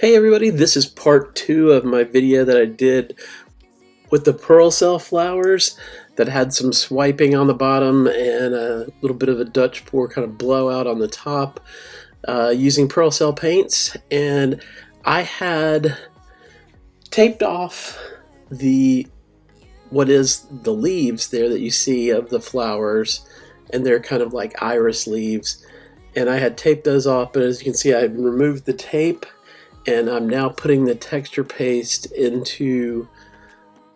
Hey everybody, this is part 2 of my video that I did with the pearl cell flowers that had some swiping on the bottom and a little bit of a Dutch pour kind of blowout on the top using pearl cell paints. And I had taped off what is the leaves there that you see of the flowers, and they're kind of like iris leaves, and I had taped those off, but as you can see I removed the tape. And I'm now putting the texture paste into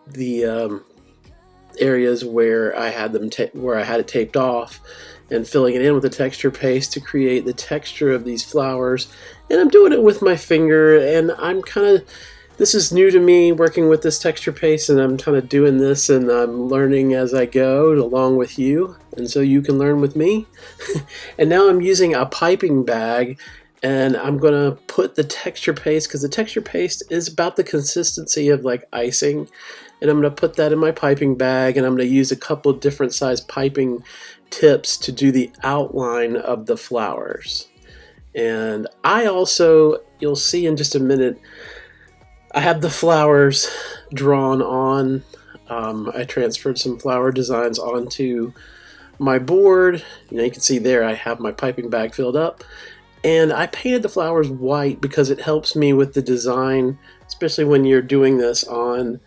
the areas where I had it taped off, and filling it in with the texture paste to create the texture of these flowers. And I'm doing it with my finger, and this is new to me working with this texture paste, and I'm kind of doing this and I'm learning as I go along with you, and so you can learn with me. And now I'm using a piping bag, and I'm gonna put the texture paste, because the texture paste is about the consistency of like icing, and I'm gonna put that in my piping bag, and I'm gonna use a couple of different size piping tips to do the outline of the flowers. And I also, you'll see in just a minute, I have the flowers drawn on. I transferred some flower designs onto my board. You can see there I have my piping bag filled up. And I painted the flowers white because it helps me with the design, especially when you're doing this on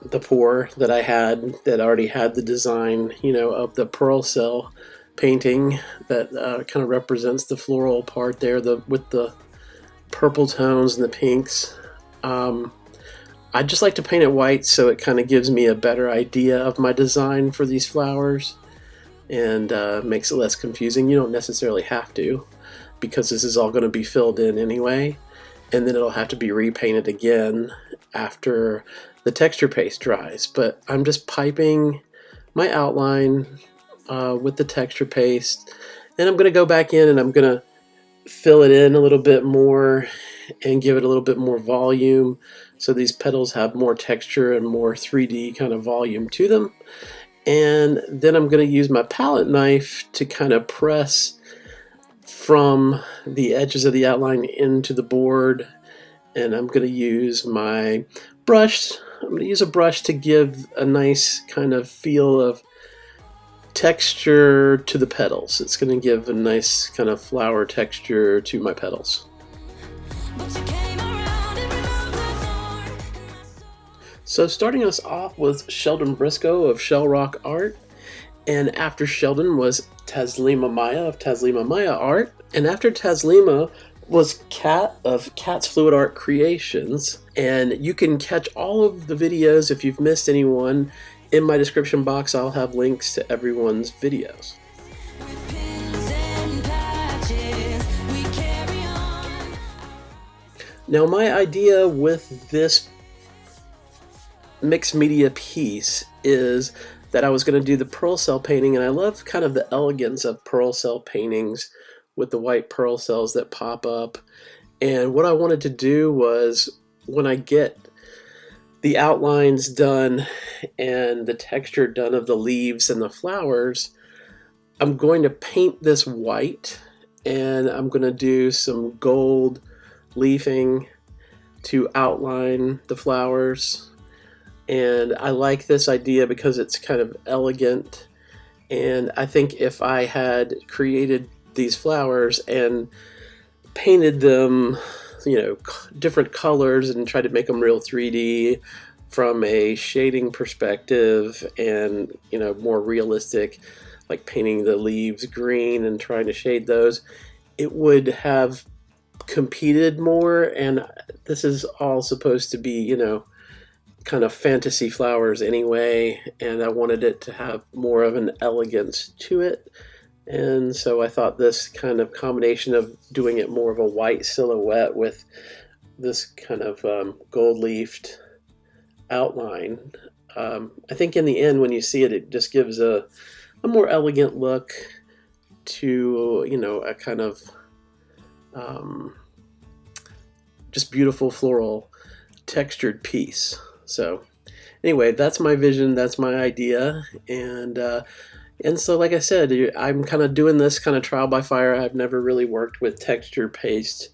the pour that I had that already had the design, of the pearl cell painting that kind of represents the floral part there, with the purple tones and the pinks. I just like to paint it white so it kind of gives me a better idea of my design for these flowers, and makes it less confusing. You don't necessarily have to, because this is all going to be filled in anyway, and then it'll have to be repainted again after the texture paste dries. But I'm just piping my outline with the texture paste, and I'm going to go back in and I'm going to fill it in a little bit more and give it a little bit more volume, so these petals have more texture and more 3D kind of volume to them. And then I'm going to use my palette knife to kind of press from the edges of the outline into the board, and I'm going to use my brush. I'm going to use a brush to give a nice kind of feel of texture to the petals. It's going to give a nice kind of flower texture to my petals. So starting us off with Sheldon Briscoe of Shell Rock Art, and after Sheldon was Taslima Maya of Taslima Maya Art, and after Taslima was Kat of Kat's Fluid Art Creations. And you can catch all of the videos, if you've missed anyone, in my description box. I'll have links to everyone's videos. Now my idea with this mixed media piece is that I was going to do the pearl cell painting, and I love kind of the elegance of pearl cell paintings with the white pearl cells that pop up. And what I wanted to do was, when I get the outlines done and the texture done of the leaves and the flowers, I'm going to paint this white, and I'm going to do some gold leafing to outline the flowers. And I like this idea because it's kind of elegant, and I think if I had created these flowers and painted them, different colors, and tried to make them real 3D from a shading perspective, and more realistic, like painting the leaves green and trying to shade those, it would have competed more. And this is all supposed to be, kind of fantasy flowers anyway, and I wanted it to have more of an elegance to it. And so I thought this kind of combination of doing it more of a white silhouette with this kind of gold-leafed outline, I think in the end when you see it, it just gives a more elegant look to, a kind of just beautiful floral textured piece. So anyway, that's my vision, that's my idea, and so like I said, I'm kind of doing this kind of trial by fire. I've never really worked with texture paste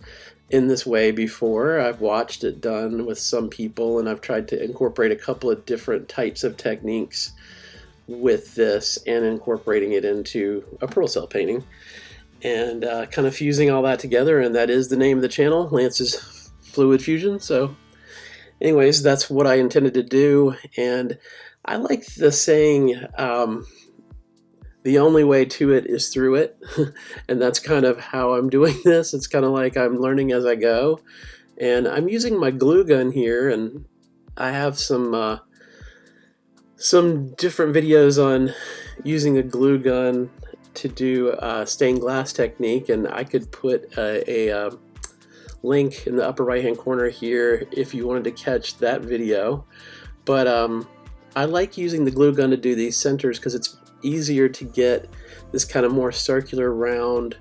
in this way before. I've watched it done with some people, and I've tried to incorporate a couple of different types of techniques with this and incorporating it into a pearl cell painting, and kind of fusing all that together, and that is the name of the channel, Lance's Fluid Fusion. So anyways, that's what I intended to do, and I like the saying, the only way to it is through it. And that's kind of how I'm doing this. It's kind of like I'm learning as I go, and I'm using my glue gun here, and I have some different videos on using a glue gun to do a stained glass technique, and I could put a link in the upper right hand corner here if you wanted to catch that video. But I like using the glue gun to do these centers because it's easier to get this kind of more circular, round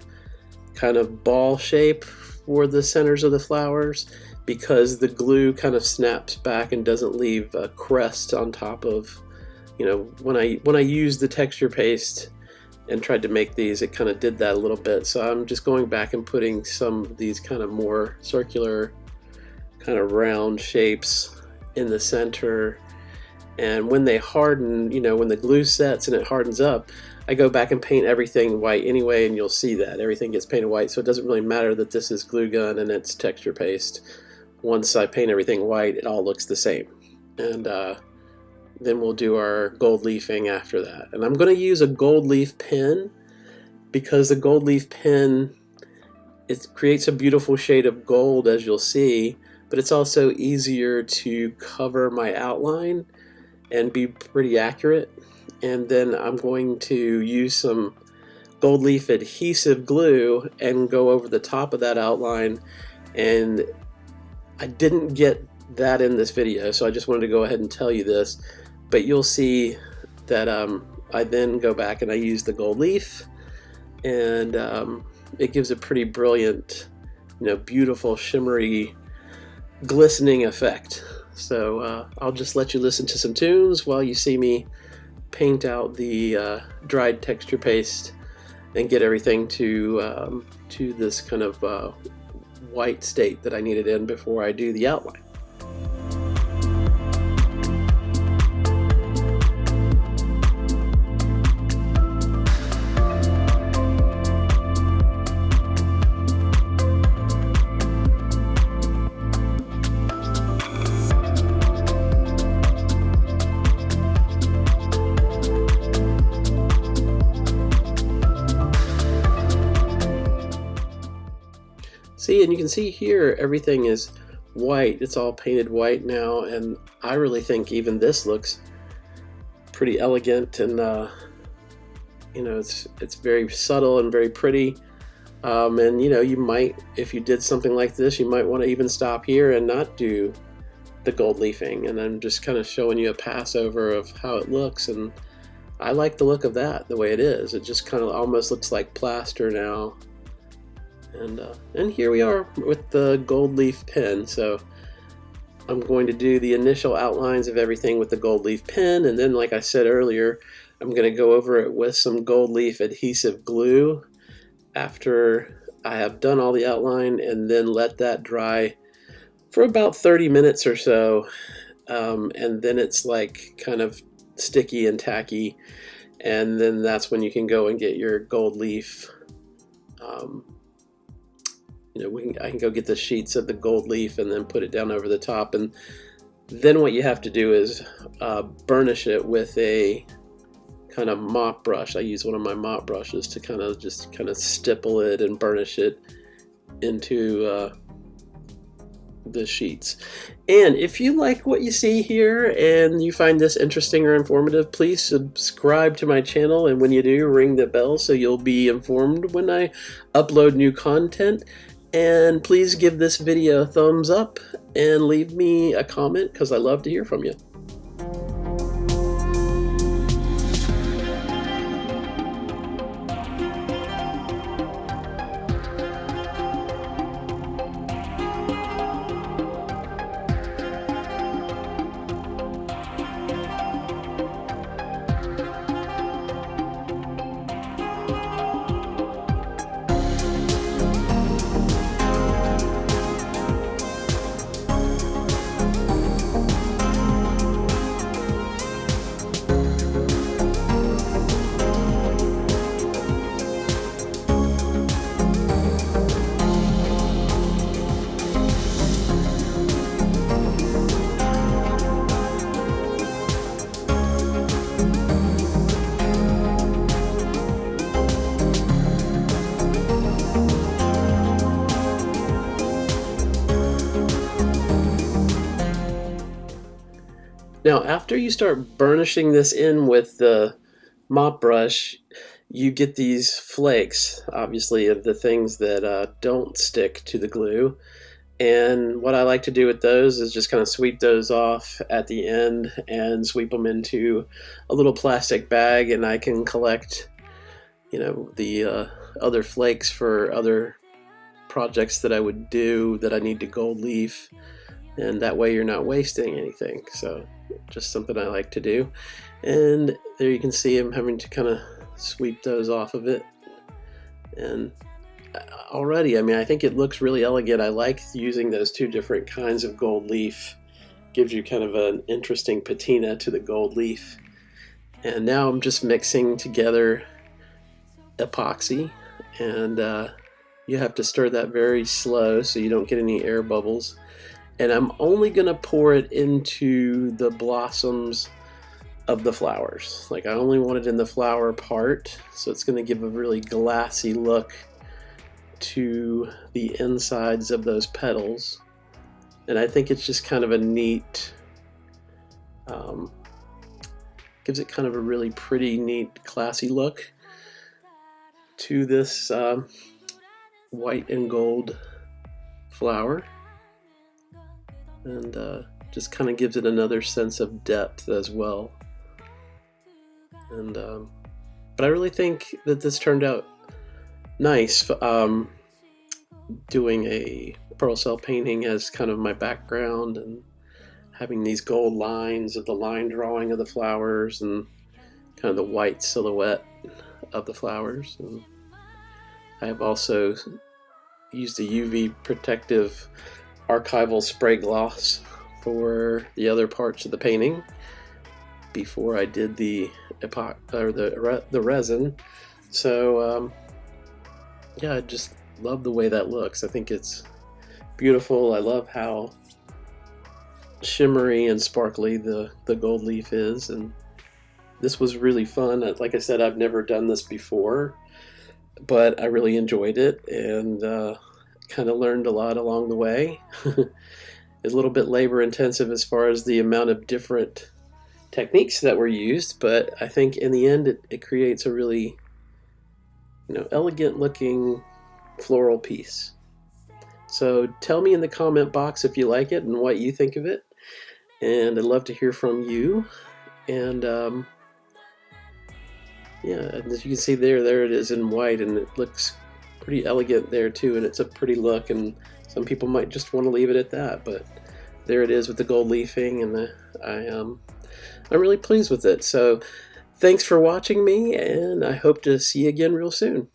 kind of ball shape for the centers of the flowers, because the glue kind of snaps back and doesn't leave a crest on top of, you know, when I used the texture paste and tried to make these, it kind of did that a little bit. So I'm just going back and putting some of these kind of more circular, kind of round shapes in the center. And when they harden, you know, when the glue sets and it hardens up, I go back and paint everything white anyway, and you'll see that everything gets painted white. So it doesn't really matter that this is glue gun and it's texture paste. Once I paint everything white, it all looks the same. And then we'll do our gold leafing after that. And I'm going to use a gold leaf pen, because the gold leaf pen, it creates a beautiful shade of gold, as you'll see, but it's also easier to cover my outline and be pretty accurate. And then I'm going to use some gold leaf adhesive glue and go over the top of that outline. And I didn't get that in this video, so I just wanted to go ahead and tell you this. But you'll see that I then go back and I use the gold leaf, and it gives a pretty brilliant, you know, beautiful, shimmery, glistening effect. So I'll just let you listen to some tunes while you see me paint out the dried texture paste and get everything to this kind of white state that I need it in before I do the outline. See, and you can see here everything is white. It's all painted white now, and I really think even this looks pretty elegant, and you know, it's very subtle and very pretty. And you know, you might, if you did something like this, you might want to even stop here and not do the gold leafing. And I'm just kind of showing you a pass over of how it looks, and I like the look of that the way it is. It just kind of almost looks like plaster now. And here we are with the gold leaf pen. So I'm going to do the initial outlines of everything with the gold leaf pen, and then, like I said earlier, I'm going to go over it with some gold leaf adhesive glue after I have done all the outline, and then let that dry for about 30 minutes or so, and then it's like kind of sticky and tacky, and then that's when you can go and get your gold leaf. You know, I can go get the sheets of the gold leaf and then put it down over the top, and then what you have to do is burnish it with a kind of mop brush. I use one of my mop brushes to kind of stipple it and burnish it into the sheets. And if you like what you see here and you find this interesting or informative, please subscribe to my channel, and when you do, ring the bell so you'll be informed when I upload new content. And please give this video a thumbs up and leave me a comment, because I love to hear from you. Now, after you start burnishing this in with the mop brush, you get these flakes, obviously, of the things that don't stick to the glue. And what I like to do with those is just kind of sweep those off at the end and sweep them into a little plastic bag, and I can collect, the other flakes for other projects that I would do that I need to gold leaf, and that way you're not wasting anything. So just something I like to do. And there you can see I'm having to kind of sweep those off of it. And already, I think it looks really elegant. I like using those two different kinds of gold leaf. Gives you kind of an interesting patina to the gold leaf. And now I'm just mixing together epoxy, and you have to stir that very slow so you don't get any air bubbles. And I'm only going to pour it into the blossoms of the flowers. Like, I only want it in the flower part, so it's going to give a really glassy look to the insides of those petals. And I think it's just kind of a neat, gives it kind of a really pretty, neat, classy look to this white and gold flower. And just kind of gives it another sense of depth as well. And but I really think that this turned out nice. Doing a pearl cell painting as kind of my background, and having these gold lines of the line drawing of the flowers, and kind of the white silhouette of the flowers. And I have also used a UV protective archival spray gloss for the other parts of the painting before I did the resin. So yeah, I just love the way that looks. I think it's beautiful. I love how shimmery and sparkly the gold leaf is, and this was really fun. Like I said, I've never done this before, but I really enjoyed it, and kind of learned a lot along the way. It's a little bit labor intensive as far as the amount of different techniques that were used, but I think in the end it creates a really elegant looking floral piece. So tell me in the comment box if you like it and what you think of it, and I'd love to hear from you. And yeah, and as you can see there it is in white, and it looks pretty elegant there too, and it's a pretty look, and some people might just want to leave it at that, but there it is with the gold leafing, and I'm really pleased with it. So thanks for watching me, and I hope to see you again real soon.